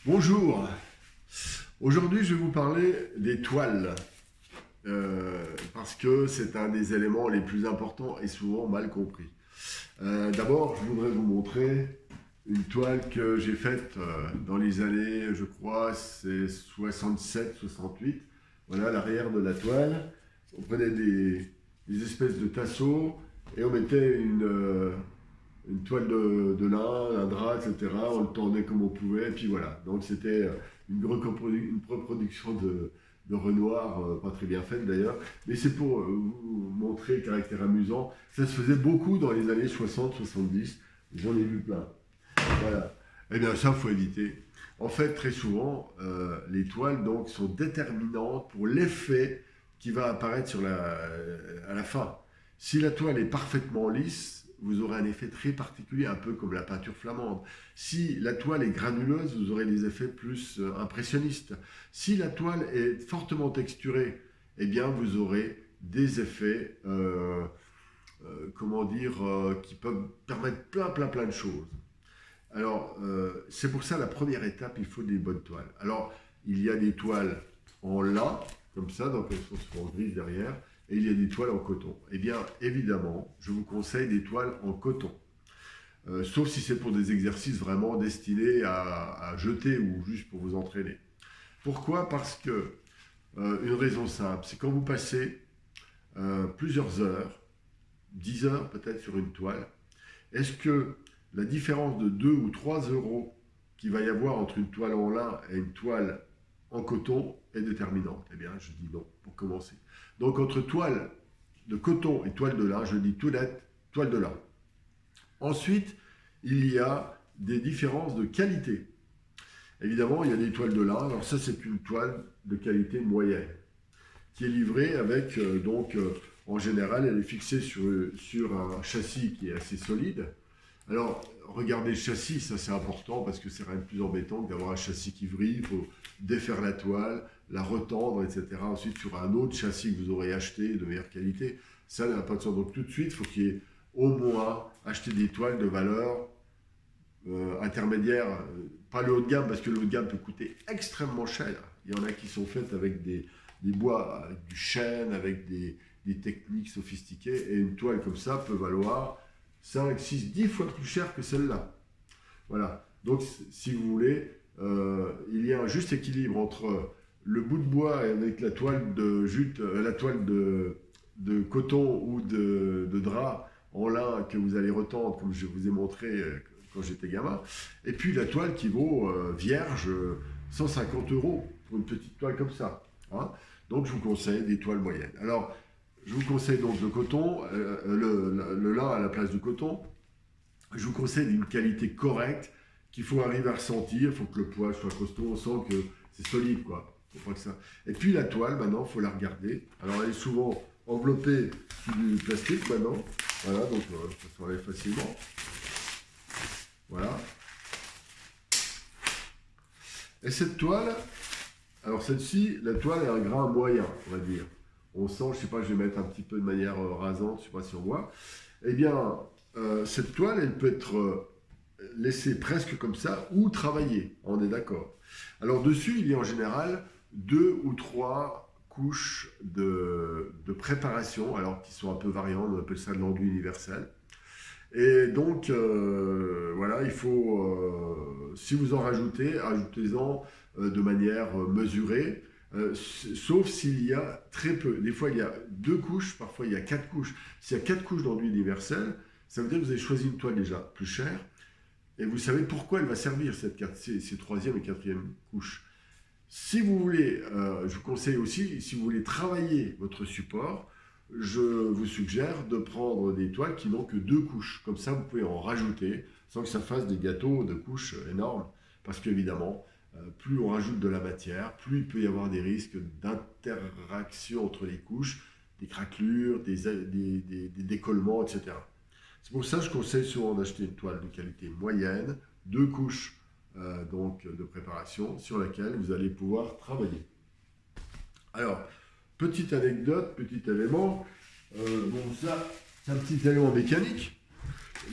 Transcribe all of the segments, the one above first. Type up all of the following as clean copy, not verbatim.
Bonjour, aujourd'hui je vais vous parler des toiles, parce que c'est un des éléments les plus importants et souvent mal compris. D'abord, je voudrais vous montrer une toile que j'ai faite dans les années, je crois, c'est 67-68. Voilà l'arrière de la toile. On prenait des espèces de tasseaux et on mettait une toile de lin, un drap, etc. On le tournait comme on pouvait, et puis voilà. Donc c'était une reproduction de Renoir, pas très bien faite d'ailleurs, mais c'est pour vous montrer le caractère amusant. Ça se faisait beaucoup dans les années 60-70, j'en ai vu plein. Voilà. Eh bien ça, il faut éviter. En fait, très souvent, les toiles donc, sont déterminantes pour l'effet qui va apparaître à la fin. Si la toile est parfaitement lisse, vous aurez un effet très particulier, un peu comme la peinture flamande. Si la toile est granuleuse, vous aurez des effets plus impressionnistes. Si la toile est fortement texturée, eh bien vous aurez des effets, comment dire, qui peuvent permettre plein de choses. Alors, c'est pour ça la première étape, il faut des bonnes toiles. Alors, il y a des toiles en lin, comme ça, donc elles sont souvent grises derrière, et il y a des toiles en coton. Eh bien, évidemment, je vous conseille des toiles en coton. Sauf si c'est pour des exercices vraiment destinés à jeter ou juste pour vous entraîner. Pourquoi? Parce que, une raison simple, c'est quand vous passez plusieurs heures, 10 heures peut-être sur une toile, est-ce que la différence de 2 ou 3 euros qu'il va y avoir entre une toile en lin et une toile en coton est déterminante? Eh bien, je dis non, pour commencer. Donc, entre toile de coton et toile de lin, je dis tout net, toile de lin. Ensuite, il y a des différences de qualité. Évidemment, il y a des toiles de lin. Alors ça, c'est une toile de qualité moyenne, qui est livrée avec, en général, elle est fixée sur un châssis qui est assez solide. Alors, regardez le châssis, ça c'est important parce que c'est rien de plus embêtant que d'avoir un châssis qui vrille. Il faut défaire la toile, la retendre, etc. Ensuite, sur un autre châssis que vous aurez acheté de meilleure qualité, ça n'a pas de sens. Donc, tout de suite, il faut qu'il y ait au moins acheter des toiles de valeur intermédiaire, pas le haut de gamme, parce que le haut de gamme peut coûter extrêmement cher. Il y en a qui sont faites avec des bois, avec du chêne, avec des techniques sophistiquées, et une toile comme ça peut valoir 5, 6, 10 fois plus cher que celle-là. Voilà. Donc, si vous voulez, il y a un juste équilibre entre le bout de bois avec la toile de coton ou de drap en lin que vous allez retendre, comme je vous ai montré quand j'étais gamin, et puis la toile qui vaut vierge 150 euros pour une petite toile comme ça. Hein. Donc, je vous conseille des toiles moyennes. Alors, je vous conseille donc le coton, le lin à la place du coton. Je vous conseille une qualité correcte qu'il faut arriver à ressentir. Il faut que le poids soit costaud. On sent que c'est solide, quoi. Faut pas que ça... Et puis la toile, maintenant, il faut la regarder. Alors, elle est souvent enveloppée sous du plastique, maintenant. Voilà, donc ça s'enlève facilement. Voilà. Et cette toile, alors celle-ci, la toile est un grain moyen, on va dire. On sent, je ne sais pas, je vais mettre un petit peu de manière rasante, je ne sais pas si on voit. Eh bien, cette toile, elle peut être laissée presque comme ça ou travaillée, on est d'accord. Alors dessus, il y a en général 2 ou 3 couches de préparation, alors qui sont un peu variantes, on appelle ça de l'enduit universel. Et donc, voilà, il faut, si vous en rajoutez, ajoutez-en de manière mesurée. Sauf s'il y a très peu. Des fois, il y a 2 couches, parfois il y a 4 couches. S'il y a 4 couches d'enduit universel, ça veut dire que vous avez choisi une toile déjà plus chère, et vous savez pourquoi elle va servir, ces troisième et quatrième couches. Si vous voulez, je vous conseille aussi, si vous voulez travailler votre support, je vous suggère de prendre des toiles qui n'ont que 2 couches. Comme ça, vous pouvez en rajouter, sans que ça fasse des gâteaux de couches énormes, parce qu'évidemment, plus on rajoute de la matière, plus il peut y avoir des risques d'interaction entre les couches, des craquelures, des décollements, etc. C'est pour ça que je conseille souvent d'acheter une toile de qualité moyenne, 2 couches donc de préparation sur laquelle vous allez pouvoir travailler. Alors, petite anecdote, petit élément, bon ça c'est un petit élément mécanique,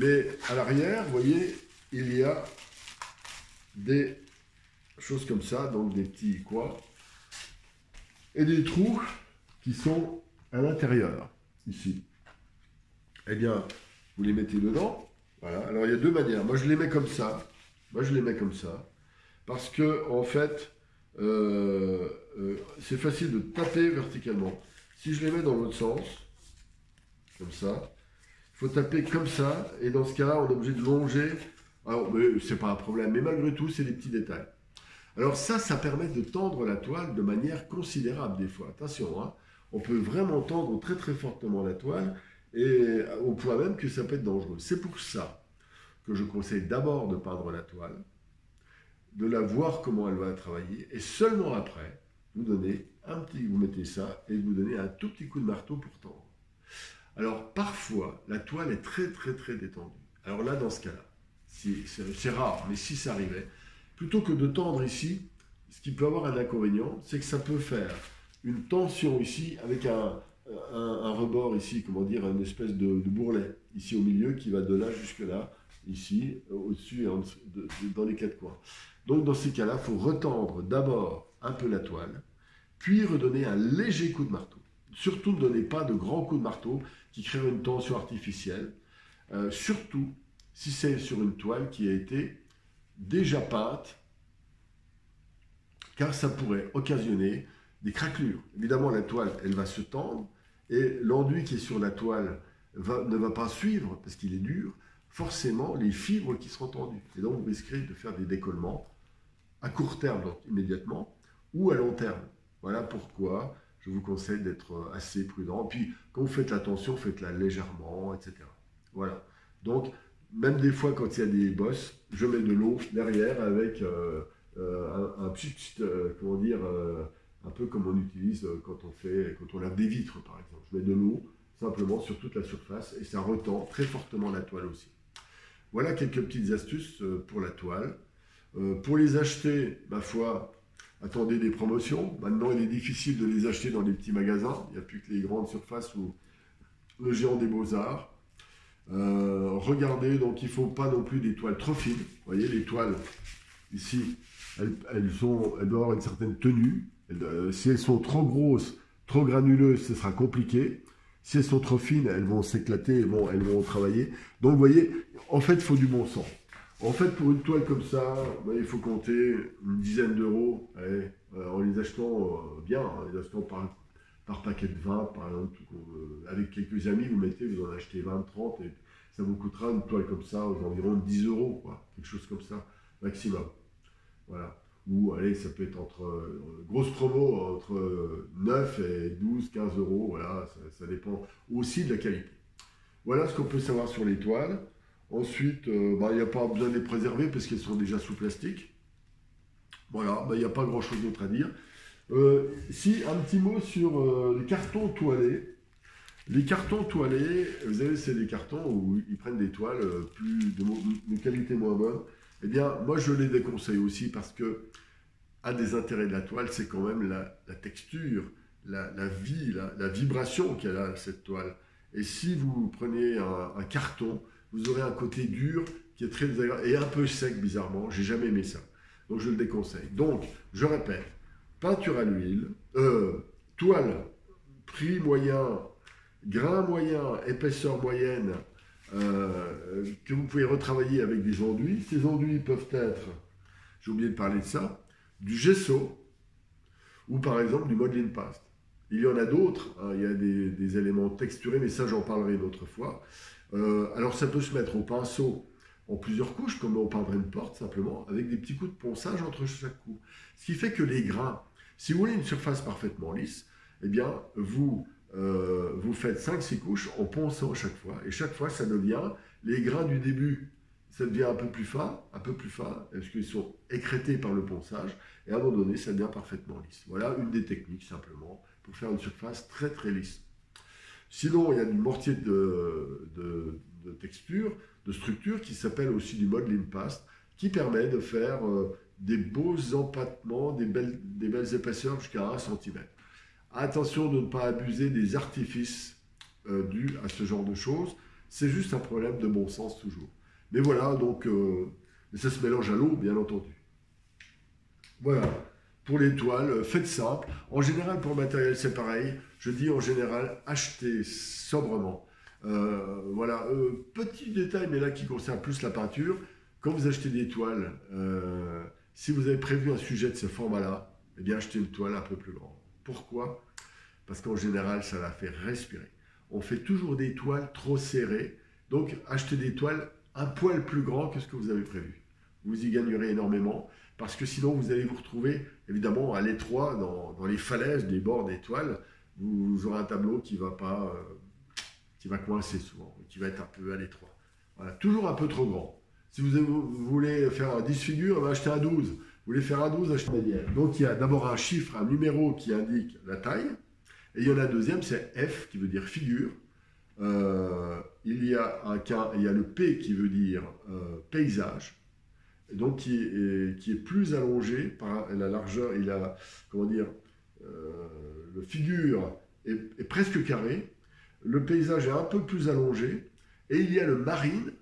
mais à l'arrière, vous voyez, il y a des Choses comme ça, donc des petits quoi. Et des trous qui sont à l'intérieur, ici. Eh bien, vous les mettez dedans. Voilà. Alors, il y a deux manières. Moi, je les mets comme ça. Parce que, en fait, c'est facile de taper verticalement. Si je les mets dans l'autre sens, comme ça, il faut taper comme ça. Et dans ce cas-là, on est obligé de longer. Alors, c'est pas un problème. Mais malgré tout, c'est des petits détails. Alors ça permet de tendre la toile de manière considérable des fois. Attention, hein, on peut vraiment tendre très très fortement la toile et au point même que ça peut être dangereux. C'est pour ça que je conseille d'abord de peindre la toile, de la voir comment elle va travailler et seulement après, vous mettez ça et vous donnez un tout petit coup de marteau pour tendre. Alors parfois, la toile est très très très détendue. Alors là, dans ce cas-là, c'est rare, mais si ça arrivait, plutôt que de tendre ici, ce qui peut avoir un inconvénient, c'est que ça peut faire une tension ici avec un rebord ici, comment dire, une espèce de bourrelet ici au milieu qui va de là jusque là, ici, au-dessus et dans les quatre coins. Donc dans ces cas-là, il faut retendre d'abord un peu la toile, puis redonner un léger coup de marteau. Surtout ne donnez pas de grands coups de marteau qui créent une tension artificielle, surtout si c'est sur une toile qui a été déjà peinte, car ça pourrait occasionner des craquelures. Évidemment, la toile, elle va se tendre, et l'enduit qui est sur la toile ne va pas suivre, parce qu'il est dur, forcément les fibres qui seront tendues. Et donc, vous risquerez de faire des décollements à court terme, donc immédiatement, ou à long terme. Voilà pourquoi je vous conseille d'être assez prudent. Puis, quand vous faites la tension, faites-la légèrement, etc. Voilà. Donc, même des fois, quand il y a des bosses, je mets de l'eau derrière avec un petit, comment dire, un peu comme on utilise quand on lave des vitres, par exemple. Je mets de l'eau simplement sur toute la surface et ça retend très fortement la toile aussi. Voilà quelques petites astuces pour la toile. Pour les acheter, ma foi, attendez des promotions. Maintenant, il est difficile de les acheter dans les petits magasins. Il n'y a plus que les grandes surfaces ou le géant des beaux-arts. Regardez, donc il ne faut pas non plus des toiles trop fines. Vous voyez, les toiles, ici, elles doivent avoir une certaine tenue. Si elles sont trop grosses, trop granuleuses, ce sera compliqué. Si elles sont trop fines, elles vont s'éclater, elles vont travailler. Donc, vous voyez, en fait, il faut du bon sens. En fait, pour une toile comme ça, il faut compter une dizaine d'euros en les achetant bien, en les achetant par paquet de 20, par exemple. Avec quelques amis, vous en achetez 20, 30, et ça vous coûtera une toile comme ça aux environs de 10 euros, quoi. Quelque chose comme ça, maximum. Voilà. Ou, allez, ça peut être grosse promo, entre 9 et 12, 15 euros, voilà, ça dépend aussi de la qualité. Voilà ce qu'on peut savoir sur les toiles. Ensuite, il n'y a pas besoin de les préserver parce qu'elles sont déjà sous plastique. Voilà, il n'y a pas grand-chose d'autre à dire. Si, un petit mot sur les cartons toilés. Les cartons toilés, vous savez, c'est des cartons où ils prennent des toiles de qualité moins bonne. Eh bien, moi, je les déconseille aussi parce que un des intérêts de la toile, c'est quand même la texture, la vie, la vibration qu'elle a, cette toile. Et si vous prenez un carton, vous aurez un côté dur qui est très désagréable et un peu sec, bizarrement. J'ai jamais aimé ça. Donc, je le déconseille. Donc, je répète, peinture à l'huile, toile, prix moyen, grain moyen, épaisseur moyenne, que vous pouvez retravailler avec des enduits. Ces enduits peuvent être, j'ai oublié de parler de ça, du gesso ou par exemple du modeling paste. Il y en a d'autres, hein, il y a des éléments texturés, mais ça j'en parlerai une autre fois. Alors ça peut se mettre au pinceau en plusieurs couches, comme on peindrait une porte simplement, avec des petits coups de ponçage entre chaque coup. Ce qui fait que les grains, si vous voulez une surface parfaitement lisse, eh bien vous faites 5-6 couches en ponçant chaque fois, et chaque fois ça devient, les grains du début, ça devient un peu plus fin, parce qu'ils sont écrêtés par le ponçage, et à un moment donné, ça devient parfaitement lisse. Voilà une des techniques, simplement, pour faire une surface très très lisse. Sinon, il y a du mortier de texture, de structure, qui s'appelle aussi du modeling paste, qui permet de faire des beaux empattements, des belles épaisseurs jusqu'à 1 cm. Attention de ne pas abuser des artifices dus à ce genre de choses, c'est juste un problème de bon sens toujours. Mais voilà, donc, ça se mélange à l'eau, bien entendu. Voilà. Pour les toiles, faites simple. En général, pour le matériel, c'est pareil. Je dis en général, achetez sobrement. Voilà. Petit détail, mais là qui concerne plus la peinture. Quand vous achetez des toiles, si vous avez prévu un sujet de ce format-là, eh bien, achetez une toile un peu plus grande. Pourquoi? Parce qu'en général, ça la fait respirer. On fait toujours des toiles trop serrées. Donc, achetez des toiles un poil plus grand que ce que vous avez prévu. Vous y gagnerez énormément. Parce que sinon, vous allez vous retrouver, évidemment, à l'étroit, dans les falaises des bords des toiles. Vous aurez un tableau qui va pas, qui va coincer souvent, qui va être un peu à l'étroit. Voilà, toujours un peu trop grand. Si vous voulez faire un 10 figures, achetez un 12. Vous voulez faire un 12, achetez un médiane. Donc, il y a d'abord un chiffre, un numéro qui indique la taille. Et il y en a un deuxième, c'est F, qui veut dire figure. Il y a le P qui veut dire paysage. Donc qui est plus allongé par la largeur, comment dire, le figure est presque carré, le paysage est un peu plus allongé, et il y a le marine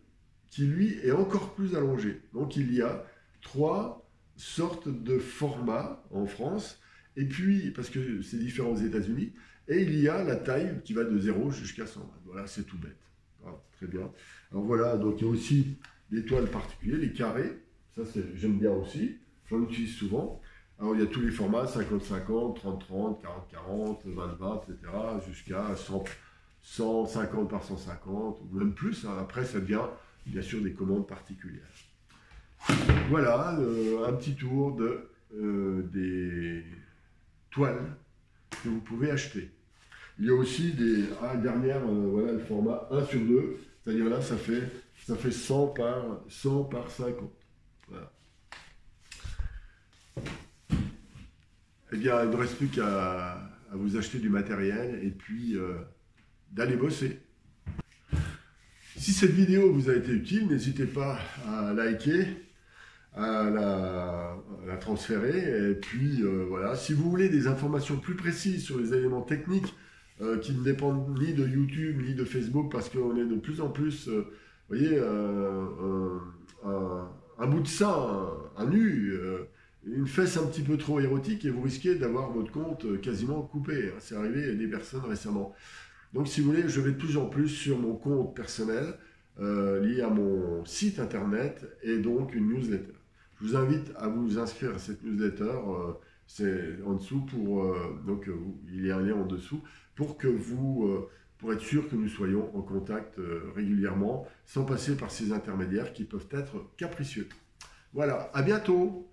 qui lui est encore plus allongé. Donc il y a 3 sortes de formats en France, et puis, parce que c'est différent aux États-Unis, et il y a la taille qui va de 0 jusqu'à 100. Voilà, c'est tout bête. Voilà, très bien. Alors voilà, donc il y a aussi des toiles particulières, les carrés. Ça, j'aime bien aussi. J'en utilise souvent. Alors, il y a tous les formats, 50-50, 30-30, 40-40, 20-20, etc. Jusqu'à 150 par 150, ou même plus. Hein. Après, ça devient, bien sûr, des commandes particulières. Voilà, un petit tour des toiles que vous pouvez acheter. Il y a aussi derrière, voilà, le format 1/2. C'est-à-dire là, ça fait 100 par 50. Voilà. Eh bien, il ne reste plus qu'à vous acheter du matériel et puis d'aller bosser. Si cette vidéo vous a été utile, n'hésitez pas à liker, à la transférer. Et puis, voilà. Si vous voulez des informations plus précises sur les éléments techniques qui ne dépendent ni de YouTube ni de Facebook, parce qu'on est de plus en plus, vous voyez, un bout de sein, un nu, une fesse un petit peu trop érotique et vous risquez d'avoir votre compte quasiment coupé. C'est arrivé à des personnes récemment. Donc si vous voulez, je vais de plus en plus sur mon compte personnel lié à mon site internet et donc une newsletter. Je vous invite à vous inscrire à cette newsletter, c'est en dessous donc il y a un lien en dessous pour être sûr que nous soyons en contact régulièrement, sans passer par ces intermédiaires qui peuvent être capricieux. Voilà, à bientôt!